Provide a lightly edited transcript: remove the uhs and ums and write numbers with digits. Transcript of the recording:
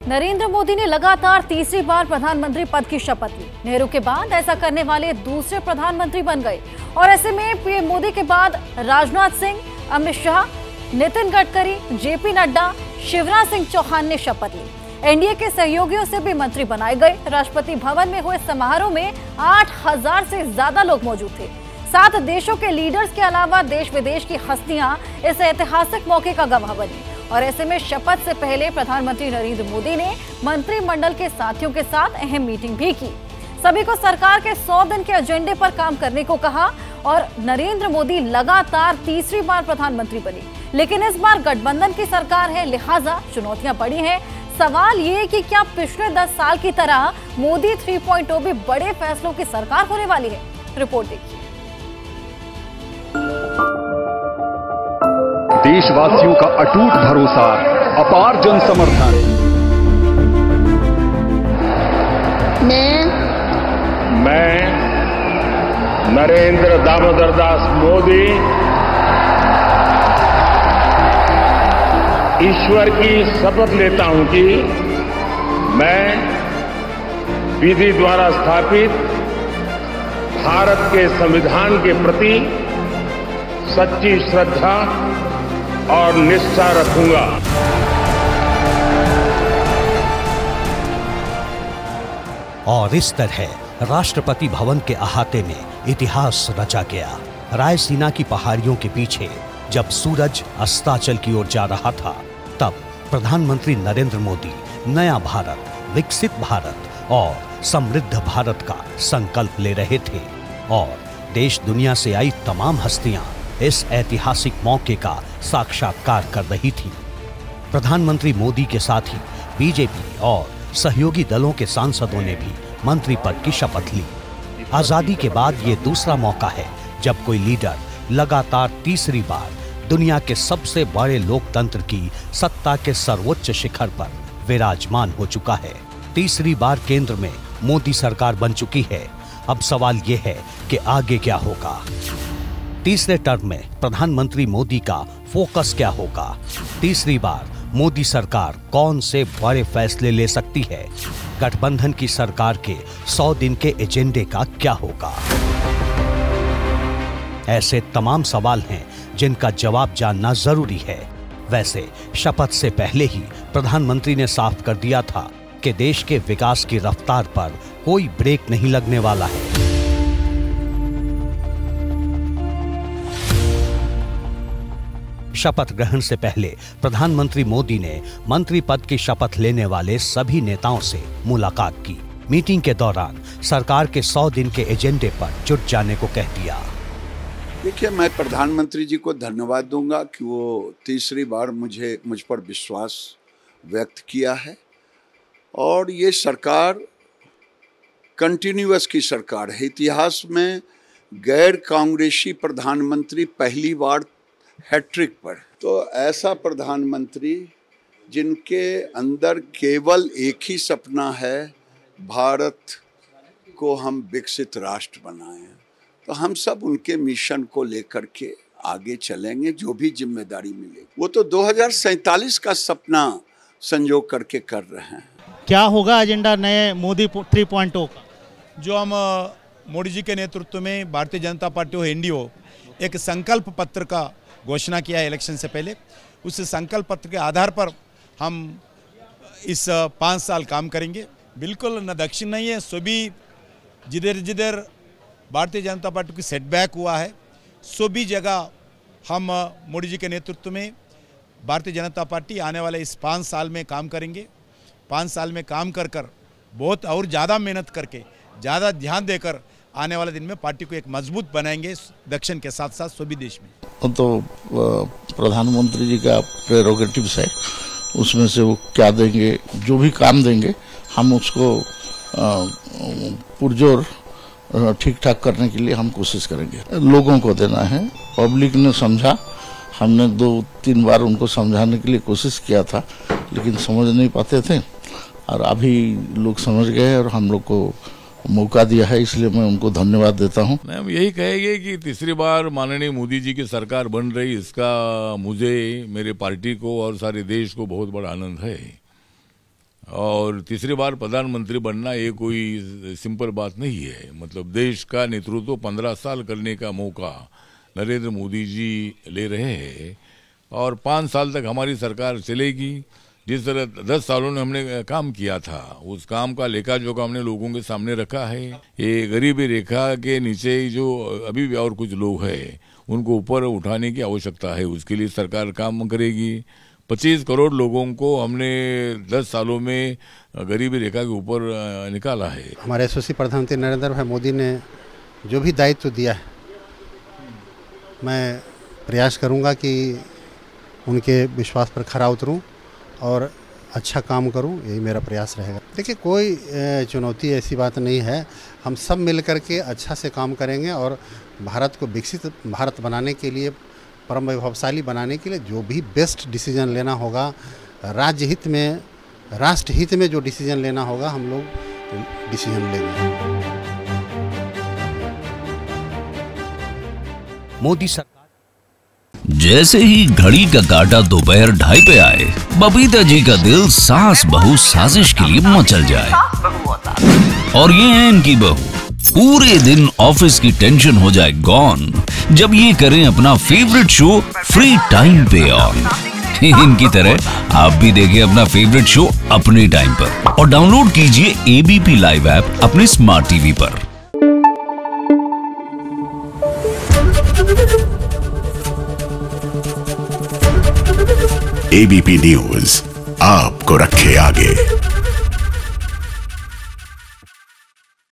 नरेंद्र मोदी ने लगातार तीसरी बार प्रधानमंत्री पद की शपथ ली। नेहरू के बाद ऐसा करने वाले दूसरे प्रधानमंत्री बन गए और ऐसे में पीएम मोदी के बाद राजनाथ सिंह, अमित शाह, नितिन गडकरी, जेपी नड्डा, शिवराज सिंह चौहान ने शपथ ली। एनडीए के सहयोगियों से भी मंत्री बनाए गए। राष्ट्रपति भवन में हुए समारोह में 8000 से ज्यादा लोग मौजूद थे। 7 देशों के लीडर्स के अलावा देश विदेश की हस्तियां इस ऐतिहासिक मौके का गवाह बनी और ऐसे में शपथ से पहले प्रधानमंत्री नरेंद्र मोदी ने मंत्रिमंडल के साथियों के साथ अहम मीटिंग भी की। सभी को सरकार के 100 दिन के एजेंडे पर काम करने को कहा और नरेंद्र मोदी लगातार तीसरी बार प्रधानमंत्री बने। लेकिन इस बार गठबंधन की सरकार है, लिहाजा चुनौतियां बड़ी हैं। सवाल ये कि क्या पिछले 10 साल की तरह मोदी 3.0 भी बड़े फैसलों की सरकार होने वाली है? रिपोर्ट देखिए। देशवासियों का अटूट भरोसा, अपार जन समर्थन। मैं नरेंद्र दामोदर दास मोदी ईश्वर की शपथ लेता हूं कि मैं विधि द्वारा स्थापित भारत के संविधान के प्रति सच्ची श्रद्धा और निष्ठा रखूंगा। और इस तरह राष्ट्रपति भवन के अहाते में इतिहास रचा गया। रायसीना की पहाड़ियों के पीछे जब सूरज अस्ताचल की ओर जा रहा था, तब प्रधानमंत्री नरेंद्र मोदी नया भारत, विकसित भारत और समृद्ध भारत का संकल्प ले रहे थे और देश दुनिया से आई तमाम हस्तियां इस ऐतिहासिक मौके का साक्षात्कार कर रही थी। प्रधानमंत्री मोदी के साथ ही बीजेपी और सहयोगी दलों के सांसदों ने भी मंत्री पद की शपथ ली। आजादी के बाद ये दूसरा मौका है जब कोई लीडर लगातार तीसरी बार दुनिया के सबसे बड़े लोकतंत्र की सत्ता के सर्वोच्च शिखर पर विराजमान हो चुका है। तीसरी बार केंद्र में मोदी सरकार बन चुकी है। अब सवाल यह है कि आगे क्या होगा। तीसरे टर्म में प्रधानमंत्री मोदी का फोकस क्या होगा? तीसरी बार मोदी सरकार कौन से बड़े फैसले ले सकती है? गठबंधन की सरकार के 100 दिन के एजेंडे का क्या होगा? ऐसे तमाम सवाल हैं जिनका जवाब जानना जरूरी है। वैसे शपथ से पहले ही प्रधानमंत्री ने साफ कर दिया था कि देश के विकास की रफ्तार पर कोई ब्रेक नहीं लगने वाला है। शपथ ग्रहण से पहले प्रधानमंत्री मोदी ने मंत्री पद की शपथ लेने वाले सभी नेताओं से मुलाकात की। मीटिंग के दौरान सरकार के 100 दिन के एजेंडे पर जुट जाने को कह दिया। देखिए, मैं प्रधानमंत्री जी को धन्यवाद दूंगा कि वो तीसरी बार मुझ पर विश्वास व्यक्त किया है और ये सरकार कंटिन्यूअस की सरकार है। इतिहास में गैर कांग्रेसी प्रधानमंत्री पहली बार हैट्रिक पर, तो ऐसा प्रधानमंत्री जिनके अंदर केवल एक ही सपना है, भारत को हम विकसित राष्ट्र बनाएं, तो हम सब उनके मिशन को लेकर के आगे चलेंगे। जो भी जिम्मेदारी मिलेगी, वो तो 2047 का सपना संजो करके कर रहे हैं। क्या होगा एजेंडा नए मोदी 3.0 का? जो हम मोदी जी के नेतृत्व में भारतीय जनता पार्टी और एनडीए एक संकल्प पत्र का घोषणा किया है इलेक्शन से पहले। उस संकल्प पत्र के आधार पर हम इस 5 साल काम करेंगे। बिल्कुल न दक्षिण नहीं है, सभी जिधर जिधर भारतीय जनता पार्टी की सेटबैक हुआ है, सभी जगह हम मोदी जी के नेतृत्व में भारतीय जनता पार्टी आने वाले इस 5 साल में काम करेंगे। 5 साल में काम कर बहुत और ज़्यादा मेहनत करके, ज़्यादा ध्यान देकर आने वाले दिन में पार्टी को एक मजबूत बनाएंगे, दक्षिण के साथ साथ सभी देश में। तो प्रधानमंत्री जी का प्रेरोगेटिव्स है, उसमें से वो क्या देंगे, जो भी काम देंगे हम उसको पुरजोर ठीक ठाक करने के लिए हम कोशिश करेंगे। लोगों को देना है, पब्लिक ने समझा, हमने 2-3 बार उनको समझाने के लिए कोशिश किया था, लेकिन समझ नहीं पाते थे और अभी लोग समझ गए और हम लोग को मौका दिया है, इसलिए मैं उनको धन्यवाद देता हूं। हम यही कहेंगे कि तीसरी बार माननीय मोदी जी की सरकार बन रही, इसका मुझे, मेरे पार्टी को और सारे देश को बहुत बड़ा आनंद है। और तीसरी बार प्रधानमंत्री बनना ये कोई सिंपल बात नहीं है। मतलब देश का नेतृत्व 15 साल करने का मौका नरेंद्र मोदी जी ले रहे हैं और 5 साल तक हमारी सरकार चलेगी। जिस तरह 10 सालों में हमने काम किया था उस काम का लेखा जोखा हमने लोगों के सामने रखा है। ये गरीबी रेखा के नीचे जो अभी भी और कुछ लोग हैं उनको ऊपर उठाने की आवश्यकता है, उसके लिए सरकार काम करेगी। 25 करोड़ लोगों को हमने 10 सालों में गरीबी रेखा के ऊपर निकाला है। हमारे यशस्वी प्रधानमंत्री नरेंद्र भाई मोदी ने जो भी दायित्व दिया है, मैं प्रयास करूंगा कि उनके विश्वास पर खरा उतरूं और अच्छा काम करूं, यही मेरा प्रयास रहेगा। देखिए, कोई चुनौती ऐसी बात नहीं है, हम सब मिलकर के अच्छा से काम करेंगे और भारत को विकसित भारत बनाने के लिए, परम वैभवशाली बनाने के लिए जो भी बेस्ट डिसीजन लेना होगा, राज्य हित में, राष्ट्र हित में जो डिसीजन लेना होगा, हम लोग डिसीजन लेंगे। मोदी सरकार जैसे ही घड़ी का काटा दोपहर 2:30 पे आए, बबीता जी का दिल सास बहू साजिश के लिए मचल जाए। और ये है इनकी बहू, पूरे दिन ऑफिस की टेंशन हो जाए गॉन जब ये करें अपना फेवरेट शो फ्री टाइम पे ऑन। इनकी तरह आप भी देखें अपना फेवरेट शो अपने टाइम पर और डाउनलोड कीजिए एबीपी लाइव ऐप अपने स्मार्ट टीवी पर। एबीपी न्यूज आपको रखे आगे।